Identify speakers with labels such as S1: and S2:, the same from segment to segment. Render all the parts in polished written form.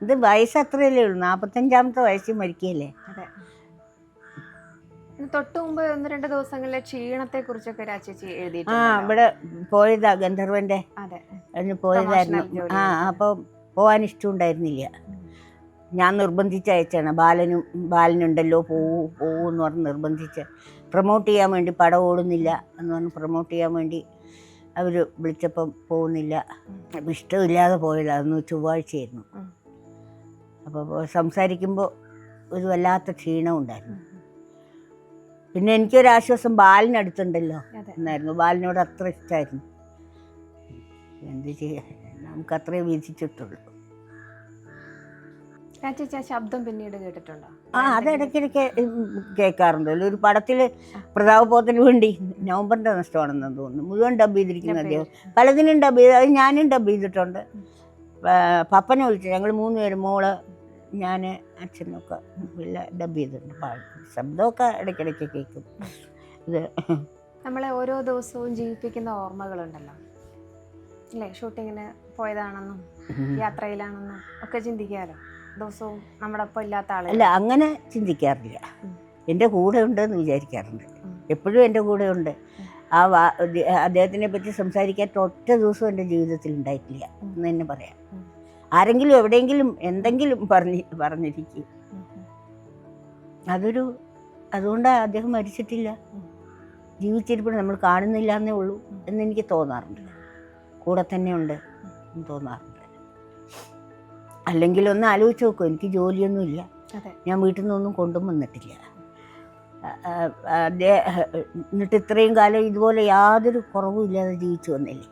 S1: ഇത് വയസ്സ് അത്രയല്ലേ ഉള്ളൂ, 45-ാമത്തെ വയസ്സിൽ മരിക്കുകയല്ലേ.
S2: അതെ. തൊട്ട് മുമ്പ് 1-2 ദിവസങ്ങളിലെ ക്ഷീണത്തെ കുറിച്ചൊക്കെ രാജേച്ചി എഴുതിയിട്ടുണ്ട്.
S1: ഇവിടെ പോയതാ ഗന്ധർവന്റെ.
S2: അതെ,
S1: അതിന് പോയതായിരുന്നു. അപ്പോൾ പോകാൻ ഇഷ്ടമുണ്ടായിരുന്നില്ല. ഞാൻ നിർബന്ധിച്ച് അയച്ചാണ്. ബാലനുണ്ടല്ലോ പോവൂന്ന് പറഞ്ഞ് നിർബന്ധിച്ച്. പ്രൊമോട്ട് ചെയ്യാൻ വേണ്ടി പടം ഓടുന്നില്ല എന്ന് പറഞ്ഞ് പ്രൊമോട്ട് ചെയ്യാൻ വേണ്ടി അവർ വിളിച്ചപ്പം പോകുന്നില്ല. ഇഷ്ടമില്ലാതെ പോയതാണ്. അന്ന് ചൊവ്വാഴ്ചയായിരുന്നു. അപ്പോൾ സംസാരിക്കുമ്പോൾ ഒരു വല്ലാത്ത ക്ഷീണം ഉണ്ടായിരുന്നു. പിന്നെ എനിക്കൊരാശ്വാസം ബാലിനടുത്തുണ്ടല്ലോ എന്നായിരുന്നു. ബാലിനോട് അത്ര ഇഷ്ടമായിരുന്നു. എന്ത് ചെയ്യാൻ, നമുക്ക് അത്രയും വിധിച്ചിട്ടുള്ളൂ.
S2: ശബ്ദം പിന്നീട് കേട്ടിട്ടുണ്ടോ?
S1: അത് ഇടയ്ക്കിടയ്ക്ക് കേൾക്കാറുണ്ട്. ഒരു പടത്തിൽ പ്രതാപ് പോത്തിന് വേണ്ടി നവംബറിൻ്റെ നഷ്ടമാണെന്ന് തോന്നുന്നു മുഴുവൻ ഡബ് ചെയ്തിരിക്കുന്നത് അദ്ദേഹം. പലതിനും ഡബ് ചെയ്ത്, അത് ഞാനും ഡബ് ചെയ്തിട്ടുണ്ട്. പപ്പനെ വിളിച്ചു, ഞങ്ങൾ 3 പേരും, മോള്, ഞാൻ, അച്ഛനൊക്കെ എല്ലാം ഡബ് ചെയ്തിട്ടുണ്ട്. ശബ്ദമൊക്കെ ഇടയ്ക്കിടയ്ക്ക് കേൾക്കും. ഇത്
S2: നമ്മളെ ഓരോ ദിവസവും ജീവിപ്പിക്കുന്ന ഓർമ്മകളുണ്ടല്ലോ അല്ലേ? ഷൂട്ടിങ്ങിന് പോയതാണെന്നും യാത്രയിലാണെന്നും ഒക്കെ ചിന്തിക്കാമല്ലോ. ദിവസവും നമ്മുടെ ഒപ്പം ഇല്ലാത്ത ആളല്ല.
S1: അല്ല, അങ്ങനെ ചിന്തിക്കാറില്ല. എൻ്റെ കൂടെ ഉണ്ടെന്ന് വിചാരിക്കാറുണ്ട്. എപ്പോഴും എൻ്റെ കൂടെ ഉണ്ട്. അദ്ദേഹത്തിനെ പറ്റി സംസാരിക്കാൻ ഒറ്റ ദിവസം എൻ്റെ ജീവിതത്തിൽ ഉണ്ടായിട്ടില്ല എന്ന് തന്നെ പറയാം. ആരെങ്കിലും എവിടെയെങ്കിലും എന്തെങ്കിലും പറഞ്ഞിരിക്കും. അതുകൊണ്ടാണ് അദ്ദേഹം മരിച്ചിട്ടില്ല, ജീവിച്ചിരിപ്പോൾ നമ്മൾ കാണുന്നില്ല എന്നേ ഉള്ളൂ എന്നെനിക്ക് തോന്നാറുണ്ട്. കൂടെ തന്നെ ഉണ്ട് എന്ന് തോന്നാറുണ്ട്. അല്ലെങ്കിൽ ഒന്ന് ആലോചിച്ച് നോക്കും, എനിക്ക് ജോലിയൊന്നുമില്ല, ഞാൻ വീട്ടിൽ നിന്നൊന്നും കൊണ്ടും വന്നിട്ടില്ല. എന്നിട്ട് ഇത്രയും കാലം ഇതുപോലെ യാതൊരു കുറവും ഇല്ലാതെ ജീവിച്ചു വന്നില്ലേ.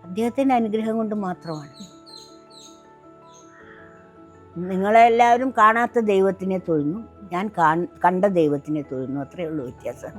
S1: അദ്ദേഹത്തിൻ്റെ അനുഗ്രഹം കൊണ്ട് മാത്രമാണ്. നിങ്ങളെല്ലാവരും കാണാത്ത ദൈവത്തിനെ തൊഴുന്നു, ഞാൻ കണ്ട ദൈവത്തിനെ തൊഴുന്നു. അത്രയേ ഉള്ളൂ വ്യത്യാസം.